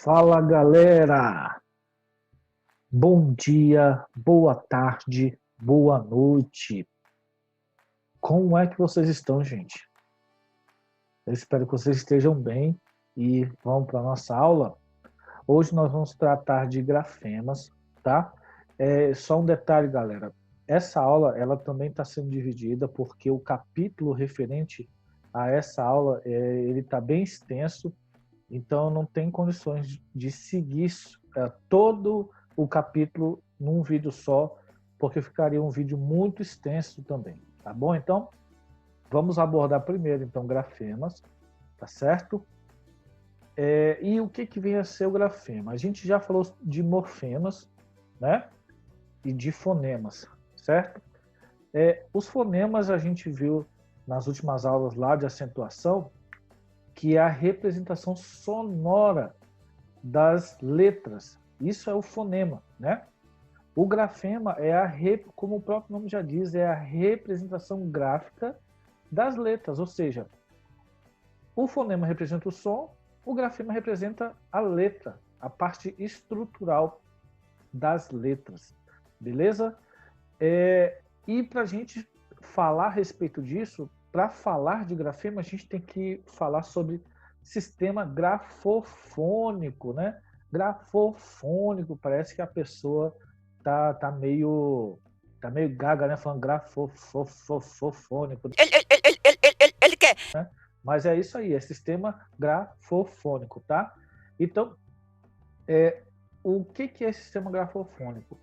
Fala, galera! Bom dia, boa tarde, boa noite. Como é que vocês estão, gente? Eu espero que vocês estejam bem e vamos para a nossa aula. Hoje nós vamos tratar de grafemas, tá? Só um detalhe, galera. Essa aula, ela também está sendo dividida porque o capítulo referente a essa aula, ele está bem extenso. Então, não tem condições de seguir todo o capítulo num vídeo só, porque ficaria um vídeo muito extenso também, tá bom? Então, vamos abordar primeiro, então, grafemas, tá certo? E o que vem a ser o grafema? A gente já falou de morfemas, né? E de fonemas, certo? Os fonemas a gente viu nas últimas aulas lá de acentuação, que é a representação sonora das letras. Isso é o fonema, né? O grafema como o próprio nome já diz, é a representação gráfica das letras, ou seja, o fonema representa o som, o grafema representa a letra, a parte estrutural das letras, beleza? E para a gente falar a respeito disso, para falar de grafema, a gente tem que falar sobre sistema grafofônico, né? Grafofônico, parece que a pessoa tá meio gaga, né? Falando grafofônico. Ele quer. Né? Mas é isso aí, é sistema grafofônico, tá? Então, o que é sistema grafofônico?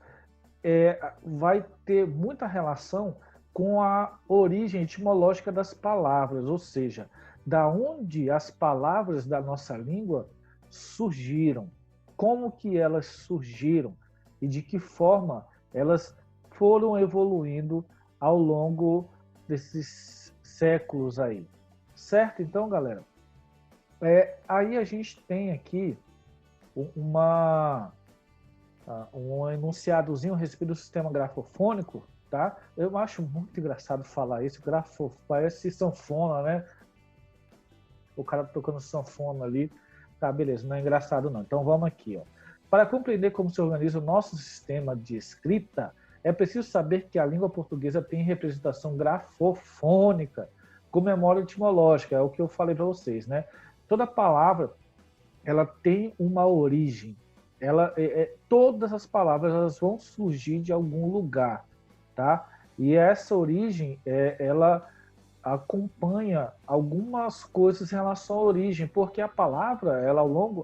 Vai ter muita relação com a origem etimológica das palavras, ou seja, da onde as palavras da nossa língua surgiram, como que elas surgiram e de que forma elas foram evoluindo ao longo desses séculos aí. Certo? Então, galera, aí a gente tem aqui um enunciadozinho a respeito do sistema grafofônico, tá? Eu acho muito engraçado falar isso, parece sanfona, né? O cara tocando sanfona ali, tá, beleza, não é engraçado não. Então vamos aqui, ó. Para compreender como se organiza o nosso sistema de escrita, é preciso saber que a língua portuguesa tem representação grafofônica, com memória etimológica, é o que eu falei para vocês, né? Toda palavra, ela tem uma origem. Todas as palavras elas vão surgir de algum lugar, tá? E essa origem, ela acompanha algumas coisas em relação à origem, porque a palavra,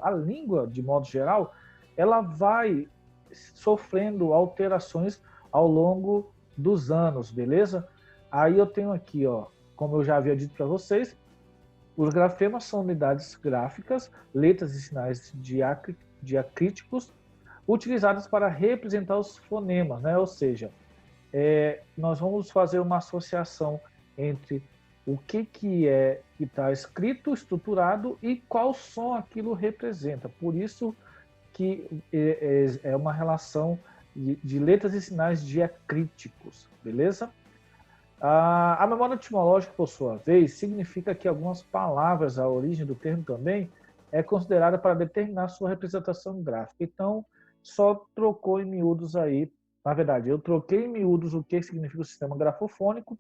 a língua, de modo geral, ela vai sofrendo alterações ao longo dos anos, beleza? Aí eu tenho aqui, ó, como eu já havia dito para vocês, os grafemas são unidades gráficas, letras e sinais diacríticos utilizadas para representar os fonemas, né? Ou seja, nós vamos fazer uma associação entre o que está escrito, estruturado e qual som aquilo representa. Por isso que é uma relação de letras e sinais diacríticos, beleza? A memória etimológica, por sua vez, significa que algumas palavras, a origem do termo também, é considerada para determinar sua representação gráfica. Então, só trocou em miúdos aí. Na verdade, eu troquei em miúdos o que significa o sistema grafofônico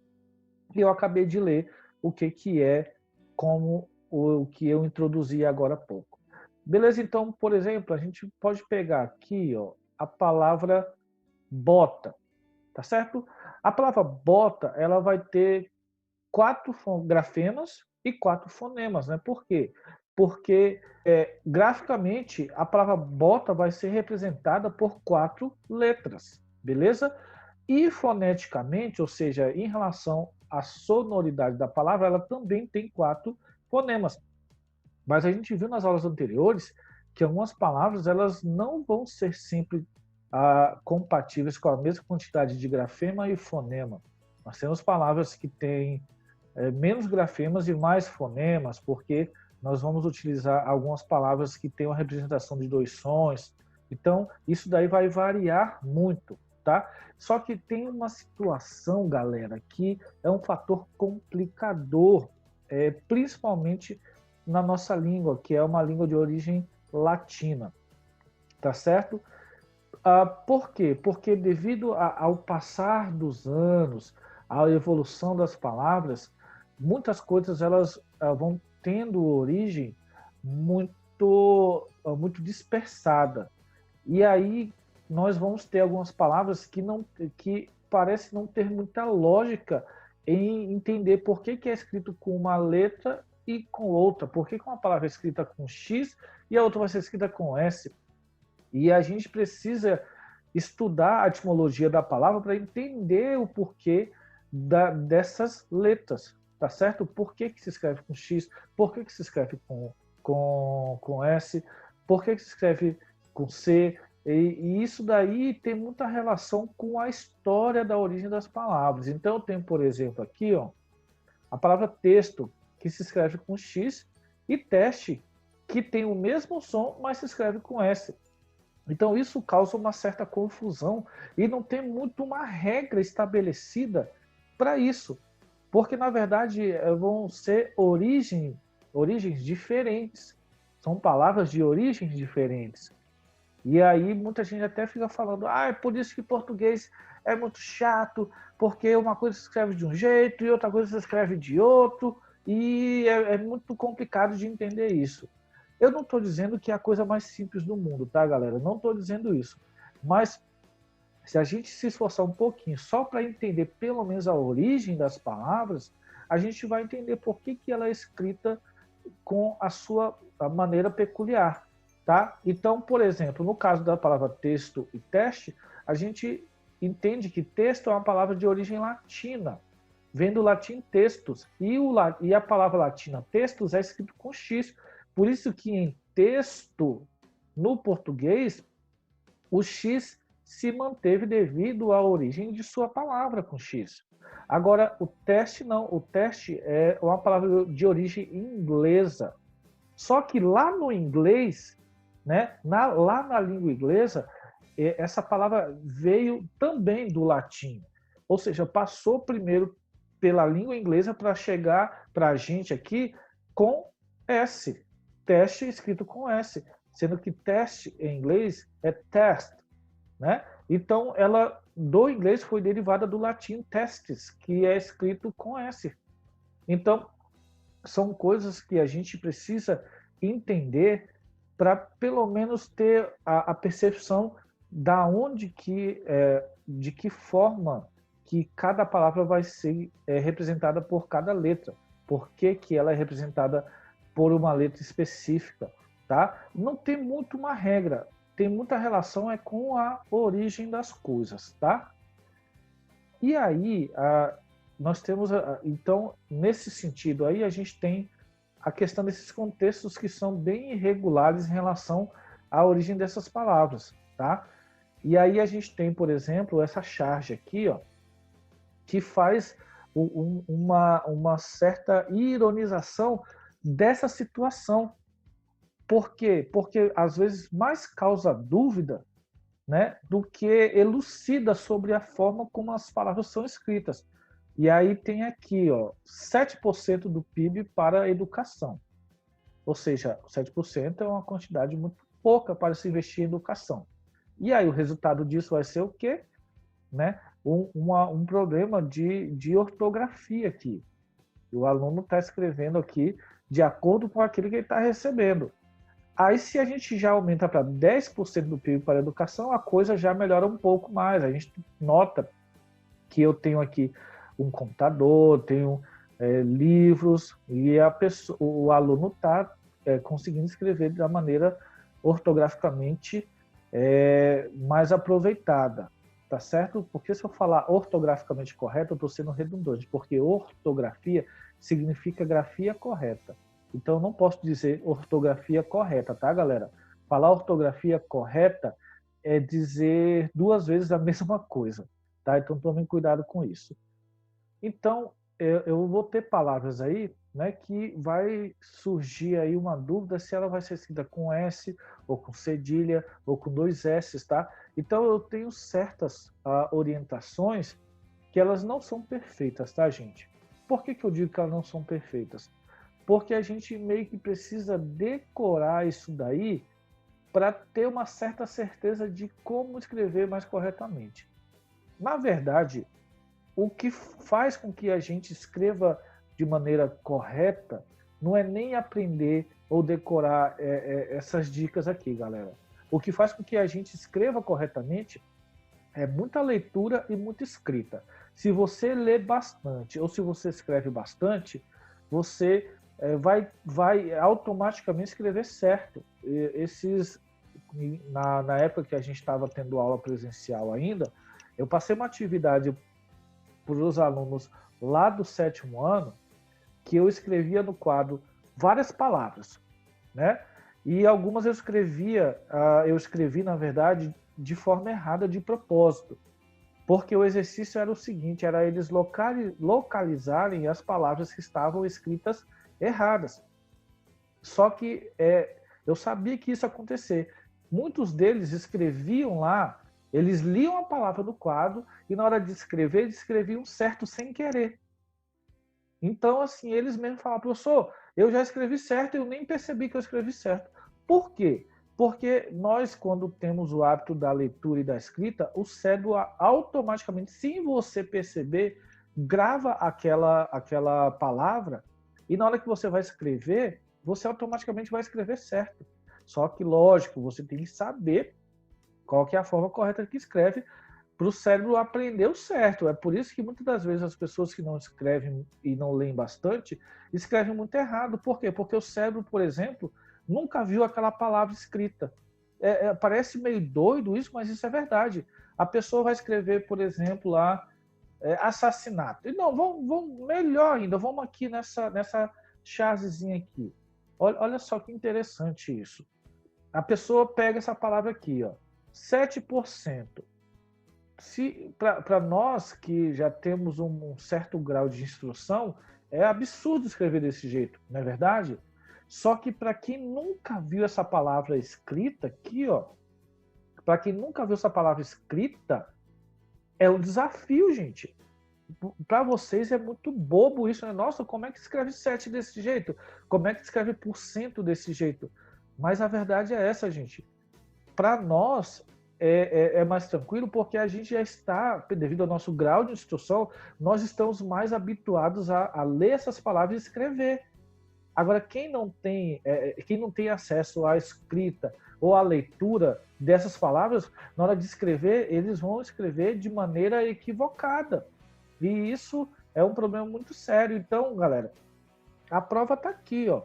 e eu acabei de ler o que é como o que eu introduzi agora há pouco. Beleza? Então, por exemplo, a gente pode pegar aqui, ó, a palavra bota, tá certo? A palavra bota, ela vai ter 4 grafemas e 4 fonemas, né? Por quê? Porque graficamente a palavra bota vai ser representada por 4 letras, beleza? E foneticamente, ou seja, em relação à sonoridade da palavra, ela também tem 4 fonemas. Mas a gente viu nas aulas anteriores que algumas palavras elas não vão ser sempre compatíveis com a mesma quantidade de grafema e fonema. Nós temos palavras que têm menos grafemas e mais fonemas, porque nós vamos utilizar algumas palavras que têm uma representação de 2 sons. Então, isso daí vai variar muito, tá? Só que tem uma situação, galera, que é um fator complicador, principalmente na nossa língua, que é uma língua de origem latina, tá certo? Por quê? Porque devido ao passar dos anos, à evolução das palavras, muitas coisas elas vão tendo origem muito dispersada. E aí nós vamos ter algumas palavras que parece não ter muita lógica em entender por que é escrito com uma letra e com outra. Por que uma palavra é escrita com X e a outra vai ser escrita com S? E a gente precisa estudar a etimologia da palavra para entender o porquê dessas letras, tá certo? Por que se escreve com X, por que se escreve com S, por que se escreve com C, e isso daí tem muita relação com a história da origem das palavras. Então eu tenho, por exemplo, aqui ó, a palavra texto, que se escreve com X, e teste, que tem o mesmo som, mas se escreve com S. Então isso causa uma certa confusão e não tem muito uma regra estabelecida para isso, porque na verdade vão ser origens diferentes, são palavras de origens diferentes. E aí muita gente até fica falando, é por isso que português é muito chato, porque uma coisa se escreve de um jeito e outra coisa se escreve de outro, e é muito complicado de entender isso. Eu não estou dizendo que é a coisa mais simples do mundo, tá, galera? Não estou dizendo isso. Mas se a gente se esforçar um pouquinho só para entender pelo menos a origem das palavras, a gente vai entender por que ela é escrita com a sua maneira peculiar, tá? Então, por exemplo, no caso da palavra texto e teste, a gente entende que texto é uma palavra de origem latina, vem do latim textus, e a palavra latina textus é escrito com X. Por isso que em texto, no português, o X se manteve devido à origem de sua palavra com X. Agora, o teste não. O teste é uma palavra de origem inglesa. Só que lá no inglês, né, lá na língua inglesa, essa palavra veio também do latim. Ou seja, passou primeiro pela língua inglesa para chegar para a gente aqui com S. Teste escrito com S, sendo que teste em inglês é test, né? Então, ela do inglês foi derivada do latim testes, que é escrito com S. Então, são coisas que a gente precisa entender para pelo menos ter a percepção da onde de que forma que cada palavra vai ser representada por cada letra, por que ela é representada por uma letra específica, tá? Não tem muito uma regra, tem muita relação com a origem das coisas, tá? E aí, nós temos, então, nesse sentido aí, a gente tem a questão desses contextos que são bem irregulares em relação à origem dessas palavras, tá? E aí a gente tem, por exemplo, essa charge aqui, ó, que faz uma certa ironização dessa situação. Por quê? Porque às vezes mais causa dúvida, né, do que elucida sobre a forma como as palavras são escritas. E aí tem aqui, ó, 7% do PIB para a educação. Ou seja, 7% é uma quantidade muito pouca para se investir em educação. E aí o resultado disso vai ser o quê? Né? Um problema de ortografia aqui. O aluno está escrevendo aqui de acordo com aquilo que ele está recebendo. Aí, se a gente já aumenta para 10% do PIB para a educação, a coisa já melhora um pouco mais. A gente nota que eu tenho aqui um computador, tenho livros, e o aluno está conseguindo escrever da maneira ortograficamente mais aproveitada. Tá certo? Porque se eu falar ortograficamente correto, eu estou sendo redundante, porque ortografia significa grafia correta. Então, eu não posso dizer ortografia correta, tá, galera? Falar ortografia correta é dizer duas vezes a mesma coisa, tá? Então, tomem cuidado com isso. Então, eu vou ter palavras aí, né, que vai surgir aí uma dúvida se ela vai ser escrita com S, ou com cedilha, ou com dois S, tá? Então, eu tenho certas orientações que elas não são perfeitas, tá, gente? Por que eu digo que elas não são perfeitas? Porque a gente meio que precisa decorar isso daí para ter uma certa certeza de como escrever mais corretamente. Na verdade, o que faz com que a gente escreva de maneira correta não é nem aprender ou decorar essas dicas aqui, galera. O que faz com que a gente escreva corretamente é muita leitura e muita escrita. Se você lê bastante ou se você escreve bastante, você vai automaticamente escrever certo. Na época que a gente estava tendo aula presencial ainda, eu passei uma atividade para os alunos lá do 7º ano, que eu escrevia no quadro várias palavras, né? E algumas eu escrevi, na verdade, de forma errada, de propósito. Porque o exercício era o seguinte, era eles localizarem as palavras que estavam escritas erradas. Só que eu sabia que isso ia acontecer. Muitos deles escreviam lá, eles liam a palavra do quadro e na hora de escrever, eles escreviam certo sem querer. Então, assim, eles mesmos falavam, professor, eu já escrevi certo, eu nem percebi que eu escrevi certo. Por quê? Porque nós, quando temos o hábito da leitura e da escrita, o cérebro automaticamente, sem você perceber, grava aquela palavra e na hora que você vai escrever, você automaticamente vai escrever certo. Só que, lógico, você tem que saber qual que é a forma correta que escreve para o cérebro aprender o certo. É por isso que muitas das vezes as pessoas que não escrevem e não leem bastante, escrevem muito errado. Por quê? Porque o cérebro, por exemplo, nunca viu aquela palavra escrita. Parece meio doido isso, mas isso é verdade. A pessoa vai escrever, por exemplo, lá, assassinato. E não, vamos melhor ainda, vamos aqui nessa chavezinha aqui. Olha só que interessante isso. A pessoa pega essa palavra aqui, ó, 7%. Para nós que já temos um certo grau de instrução, é absurdo escrever desse jeito, não é verdade? Só que para quem nunca viu essa palavra escrita aqui, ó, para quem nunca viu essa palavra escrita, é um desafio, gente. Para vocês é muito bobo isso, né? Nossa, como é que escreve 7 desse jeito? Como é que escreve % desse jeito? Mas a verdade é essa, gente. Para nós, é mais tranquilo porque a gente já está, devido ao nosso grau de instrução, nós estamos mais habituados a ler essas palavras e escrever. Agora, quem não tem acesso à escrita ou à leitura dessas palavras, na hora de escrever, eles vão escrever de maneira equivocada. E isso é um problema muito sério. Então, galera, a prova está aqui, ó.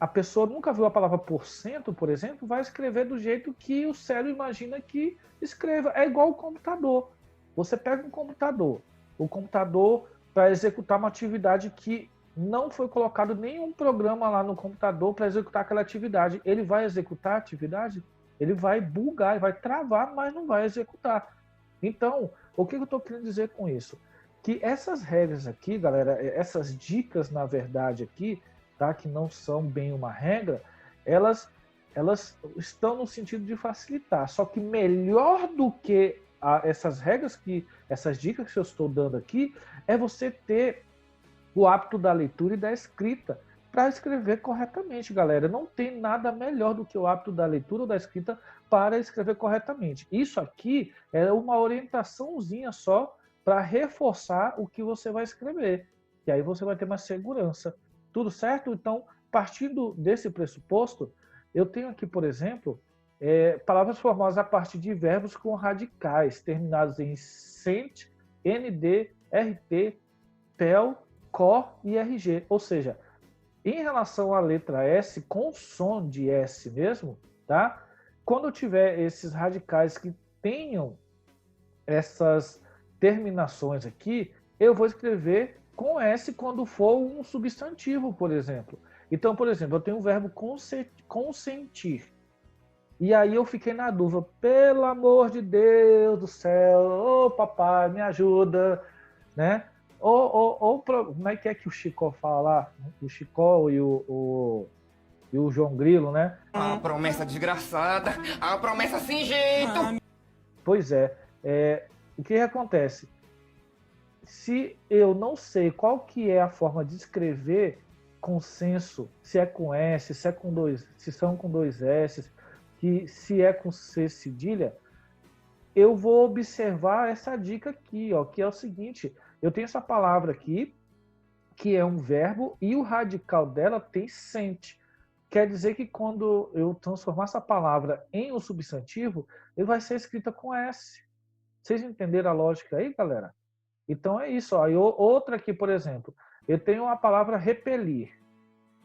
A pessoa nunca viu a palavra %, por exemplo, vai escrever do jeito que o cérebro imagina que escreva. É igual o computador. Você pega um computador, o computador para executar uma atividade que não foi colocado nenhum programa lá no computador para executar aquela atividade. Ele vai executar a atividade? Ele vai bugar, vai travar, mas não vai executar. Então, o que eu estou querendo dizer com isso? Que essas regras aqui, galera, essas dicas, na verdade, aqui, tá, que não são bem uma regra, elas estão no sentido de facilitar. Só que melhor do que essas regras, essas dicas que eu estou dando aqui, é você ter o hábito da leitura e da escrita para escrever corretamente, galera. Não tem nada melhor do que o hábito da leitura ou da escrita para escrever corretamente. Isso aqui é uma orientaçãozinha só para reforçar o que você vai escrever. E aí você vai ter mais segurança. Tudo certo? Então, partindo desse pressuposto, eu tenho aqui, por exemplo, palavras formadas a partir de verbos com radicais, terminados em cent, nd, rt, pel, cor e rg. Ou seja, em relação à letra S, com som de S mesmo, tá? Quando eu tiver esses radicais que tenham essas terminações aqui, eu vou escrever com S quando for um substantivo, por exemplo. Então, por exemplo, eu tenho o verbo consentir. E aí eu fiquei na dúvida, pelo amor de Deus do céu, ô papai, me ajuda, né? Como é que o Chicó fala lá? O Chicó e o João Grilo, né? A promessa desgraçada, a promessa sem jeito. Pois o que acontece? Se eu não sei qual que é a forma de escrever consenso, se é com S, se são com 2 S, que se é com C cedilha, eu vou observar essa dica aqui, ó, que é o seguinte, eu tenho essa palavra aqui, que é um verbo, e o radical dela tem sente. Quer dizer que quando eu transformar essa palavra em um substantivo, ele vai ser escrita com S. Vocês entenderam a lógica aí, galera? Então é isso. Ó. Outra aqui, por exemplo, eu tenho a palavra repelir,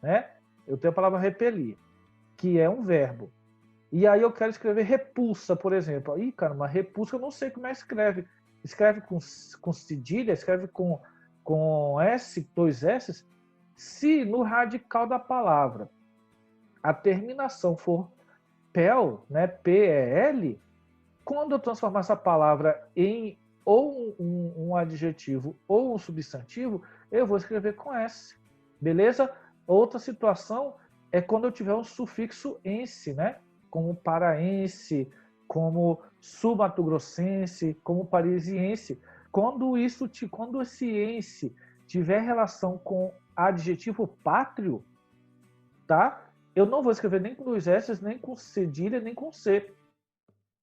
né? Eu tenho a palavra repelir, que é um verbo. E aí eu quero escrever repulsa, por exemplo. Ih, cara, uma repulsa eu não sei como é que escreve. Escreve com cedilha, escreve com S, dois S. Se no radical da palavra a terminação for pel, né, P-E-L, quando eu transformar essa palavra em ou um adjetivo ou um substantivo, eu vou escrever com S. Beleza? Outra situação é quando eu tiver um sufixo ense, né? Como paraense, como sul-mato-grossense, como parisiense. Quando esse ense tiver relação com adjetivo pátrio, tá? Eu não vou escrever nem com dois S, nem com cedilha, nem com C.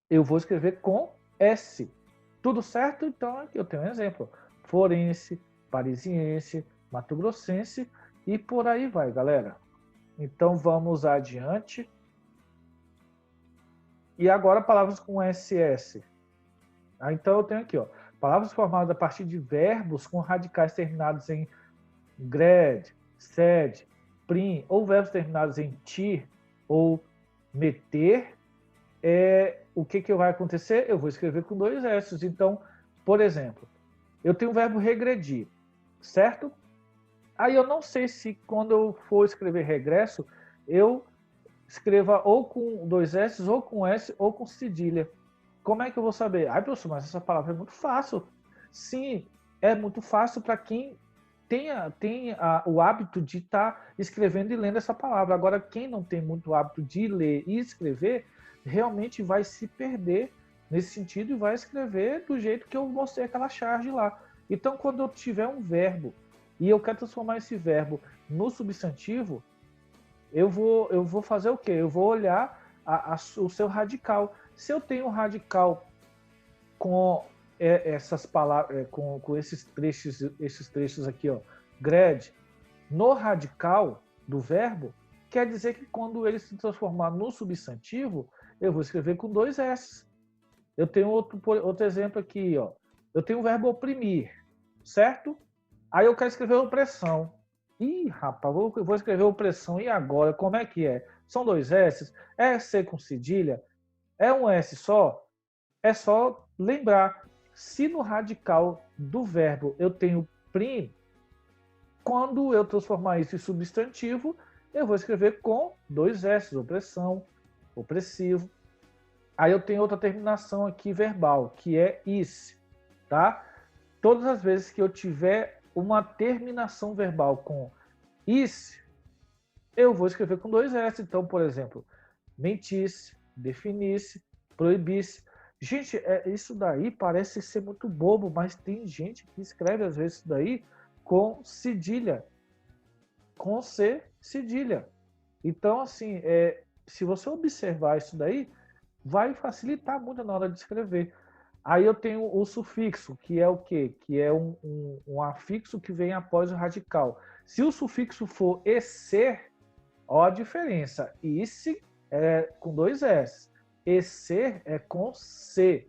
Eu vou escrever com S. Tudo certo? Então, aqui eu tenho um exemplo. Forense, parisiense, mato-grossense e por aí vai, galera. Então, vamos adiante. E agora, palavras com SS. Então, eu tenho aqui, ó, palavras formadas a partir de verbos com radicais terminados em grad, sed, prim, ou verbos terminados em tir ou meter. O que vai acontecer? Eu vou escrever com dois S. Então, por exemplo, eu tenho o verbo regredir, certo? Aí eu não sei se quando eu for escrever regresso, eu escreva ou com dois S, ou com S, ou com cedilha. Como é que eu vou saber? Ai, professor, mas essa palavra é muito fácil. Sim, é muito fácil para quem tem o hábito de estar escrevendo e lendo essa palavra. Agora, quem não tem muito hábito de ler e escrever, realmente vai se perder nesse sentido e vai escrever do jeito que eu mostrei aquela charge lá. Então, quando eu tiver um verbo e eu quero transformar esse verbo no substantivo, eu vou fazer o quê? Eu vou olhar o seu radical. Se eu tenho um radical com essas palavras, com esses trechos aqui, ó, grad, no radical do verbo, quer dizer que quando ele se transformar no substantivo, eu vou escrever com dois S. Eu tenho outro exemplo aqui, ó. Eu tenho o verbo oprimir, certo? Aí eu quero escrever opressão. Ih, rapaz, vou escrever opressão. E agora, como é que é? São dois S? É C com cedilha? É um S só? É só lembrar. Se no radical do verbo eu tenho prim, quando eu transformar isso em substantivo, eu vou escrever com dois S, opressão, opressivo. Aí eu tenho outra terminação aqui verbal, que é is, tá? Todas as vezes que eu tiver uma terminação verbal com is, eu vou escrever com dois S. Então, por exemplo, mentisse, definisse, proibisse. Gente, isso daí parece ser muito bobo, mas tem gente que escreve às vezes isso daí com cedilha, com C cedilha. Então, assim, se você observar isso daí, vai facilitar muito na hora de escrever. Aí eu tenho o sufixo, que é o quê? Que é um afixo que vem após o radical. Se o sufixo for ecer, ó a diferença. Isse é com dois S. Ecer é com C.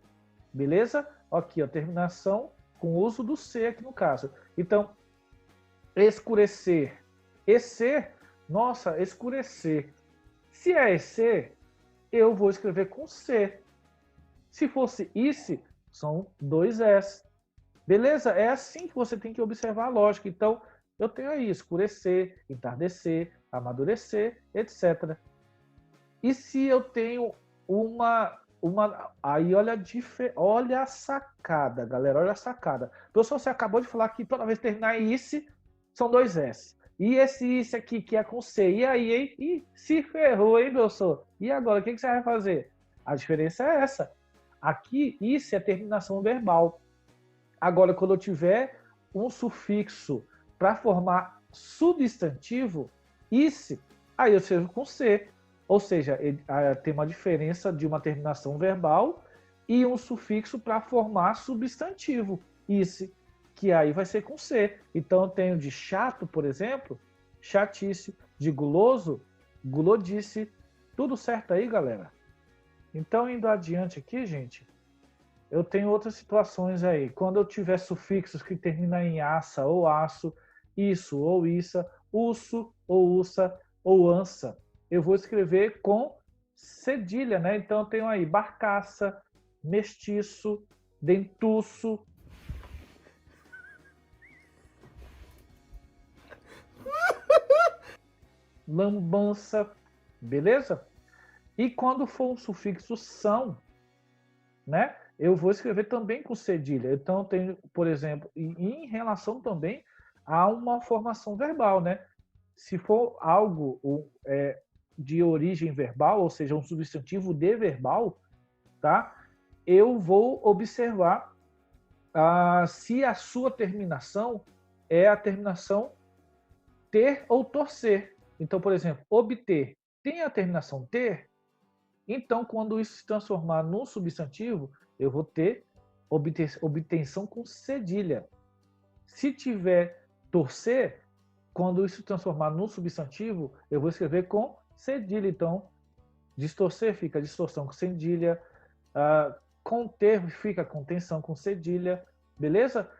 Beleza? Aqui, ó, terminação com o uso do C aqui no caso. Então, escurecer. Ecer, nossa, escurecer. Se é ecer, eu vou escrever com C. Se fosse isse, são dois S. Beleza? É assim que você tem que observar a lógica. Então, eu tenho aí escurecer, entardecer, amadurecer, etc. E se eu tenho aí olha a sacada, galera, olha a sacada. Professor, você acabou de falar que toda vez que terminar em isse, são dois S. E esse aqui, que é com C, e aí, hein? Ih, se ferrou, hein, professor? E agora, o que você vai fazer? A diferença é essa. Aqui, isso é terminação verbal. Agora, quando eu tiver um sufixo para formar substantivo, isse, aí eu escrevo com C. Ou seja, tem uma diferença de uma terminação verbal e um sufixo para formar substantivo, esse, que aí vai ser com C. Então eu tenho de chato, por exemplo, chatice, de guloso, gulodice. Tudo certo aí, galera? Então, indo adiante aqui, gente, eu tenho outras situações aí. Quando eu tiver sufixos que terminam em aça ou aço, isso ou issa, usso ou ussa ou ansa, eu vou escrever com cedilha, né? Então eu tenho aí barcaça, mestiço, dentuço. Lambança, beleza? E quando for um sufixo são, né? Eu vou escrever também com cedilha. Então, tem, por exemplo, em relação também a uma formação verbal, né? Se for algo de origem verbal, ou seja, um substantivo de verbal, tá? Eu vou observar se a sua terminação é a terminação ter ou torcer. Então, por exemplo, obter tem a terminação ter, então, quando isso se transformar num substantivo, eu vou ter obtenção com cedilha. Se tiver torcer, quando isso se transformar num substantivo, eu vou escrever com cedilha. Então, distorcer fica distorção com cedilha, conter fica contenção com cedilha, beleza?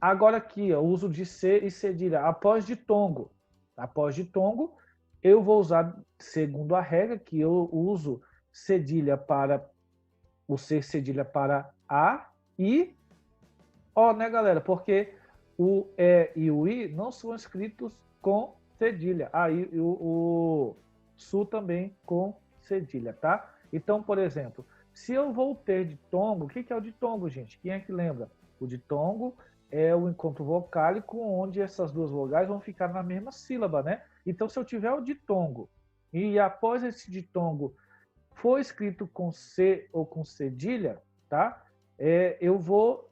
Agora aqui, o uso de C e cedilha. Após ditongo. Após ditongo, eu vou usar, segundo a regra, que eu uso cedilha para o C, cedilha para A e O, né, galera? Porque o E e o I não são escritos com cedilha. Aí o Su também com cedilha, tá? Então, por exemplo, se eu vou ter ditongo, o que é o ditongo, gente? Quem é que lembra? O ditongo é o encontro vocálico onde essas duas vogais vão ficar na mesma sílaba, né? Então, se eu tiver o ditongo e após esse ditongo for escrito com C ou com cedilha, tá? Eu vou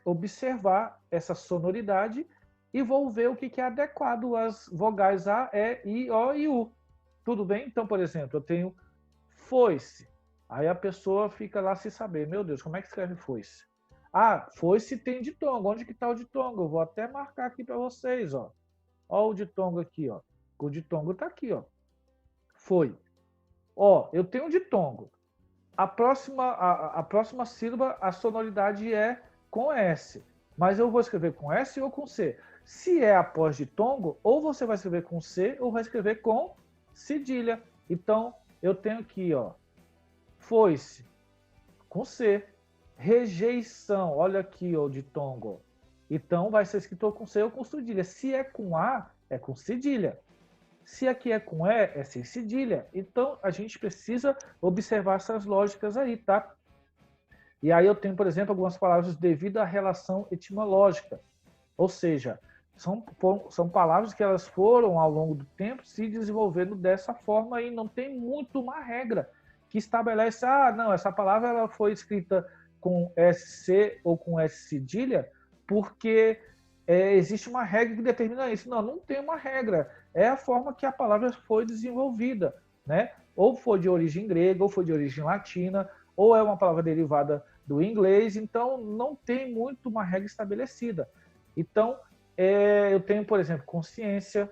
observar essa sonoridade e vou ver o que é adequado às vogais A, E, I, O e U. Tudo bem? Então, por exemplo, eu tenho foice. Aí a pessoa fica lá se saber, meu Deus, como é que escreve foice? Ah, foice tem ditongo. Onde que está o ditongo? Eu vou até marcar aqui para vocês, ó. Ó o ditongo aqui, ó. O ditongo está aqui, ó. Foi. Ó, eu tenho um ditongo. A próxima sílaba, a sonoridade é com S. Mas eu vou escrever com S ou com C. Se é após ditongo, ou você vai escrever com C ou vai escrever com cedilha. Então, eu tenho aqui, ó, foice, com C. Rejeição, olha aqui, ó, ditongo. Então, vai ser escrito com C ou com cedilha. Se é com A, é com cedilha. Se aqui é com E, é sem cedilha. Então, a gente precisa observar essas lógicas aí, tá? E aí eu tenho, por exemplo, algumas palavras devido à relação etimológica. Ou seja, são palavras que elas foram, ao longo do tempo, se desenvolvendo dessa forma e não tem muito uma regra que estabelece, não, essa palavra ela foi escrita com SC ou com S cedilha porque existe uma regra que determina isso. Não, não tem uma regra. É a forma que a palavra foi desenvolvida, né? Ou foi de origem grega, ou foi de origem latina, ou é uma palavra derivada do inglês. Então, não tem muito uma regra estabelecida. Então, eu tenho, por exemplo, consciência,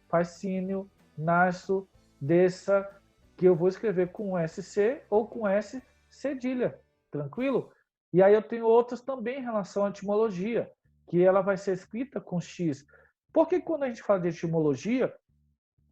fascínio, nasço, desça, que eu vou escrever com SC ou com S cedilha. Tranquilo? E aí eu tenho outras também em relação à etimologia, que ela vai ser escrita com X. Porque quando a gente fala de etimologia,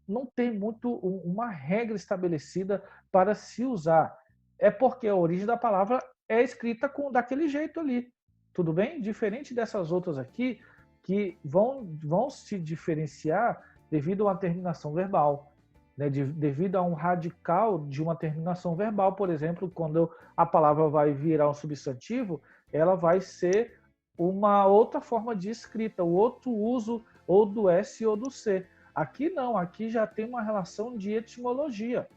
não tem muito uma regra estabelecida para se usar. É porque a origem da palavra é escrita daquele jeito ali. Tudo bem? Diferente dessas outras aqui, que vão se diferenciar devido a uma terminação verbal. Né? Devido a um radical de uma terminação verbal, por exemplo, quando a palavra vai virar um substantivo, ela vai ser uma outra forma de escrita, o outro uso ou do S ou do C. Aqui não, aqui já tem uma relação de etimologia.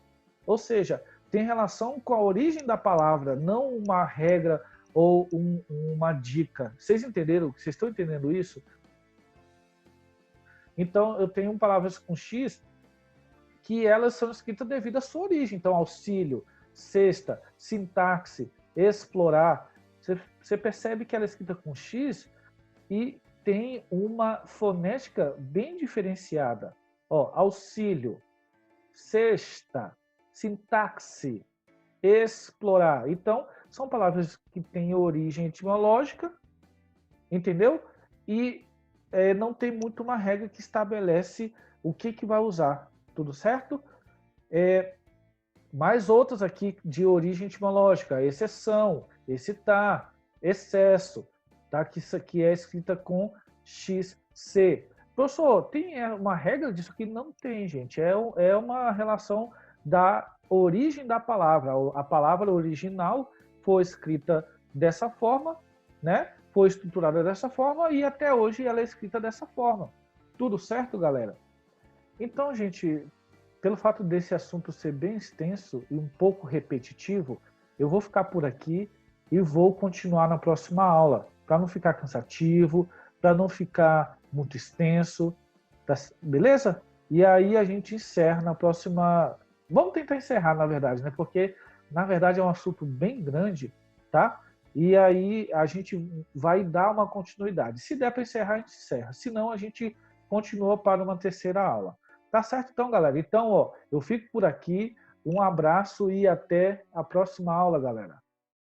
Ou seja, tem relação com a origem da palavra, não uma regra ou uma dica. Vocês entenderam? Vocês estão entendendo isso? Então, eu tenho palavras com X que elas são escritas devido à sua origem. Então, auxílio, cesta, sintaxe, explorar. Você percebe que ela é escrita com X e tem uma fonética bem diferenciada. Ó, auxílio, cesta, sintaxe, explorar. Então, são palavras que têm origem etimológica, entendeu? E não tem muito uma regra que estabelece o que vai usar. Tudo certo? Mais outras aqui de origem etimológica, exceção, excitar, excesso, tá? Que isso aqui é escrita com XC. Professor, tem uma regra disso aqui? Não tem, gente. É uma relação da origem da palavra. A palavra original foi escrita dessa forma, né? Foi estruturada dessa forma e até hoje ela é escrita dessa forma. Tudo certo, galera? Então, gente, pelo fato desse assunto ser bem extenso e um pouco repetitivo, eu vou ficar por aqui e vou continuar na próxima aula, para não ficar cansativo, para não ficar muito extenso, tá? Beleza? E aí a gente encerra na próxima... Vamos tentar encerrar, na verdade, né? Porque, na verdade, é um assunto bem grande, tá? E aí a gente vai dar uma continuidade. Se der para encerrar, a gente encerra. Se não, a gente continua para uma terceira aula. Tá certo, então, galera? Então, ó, eu fico por aqui. Um abraço e até a próxima aula, galera.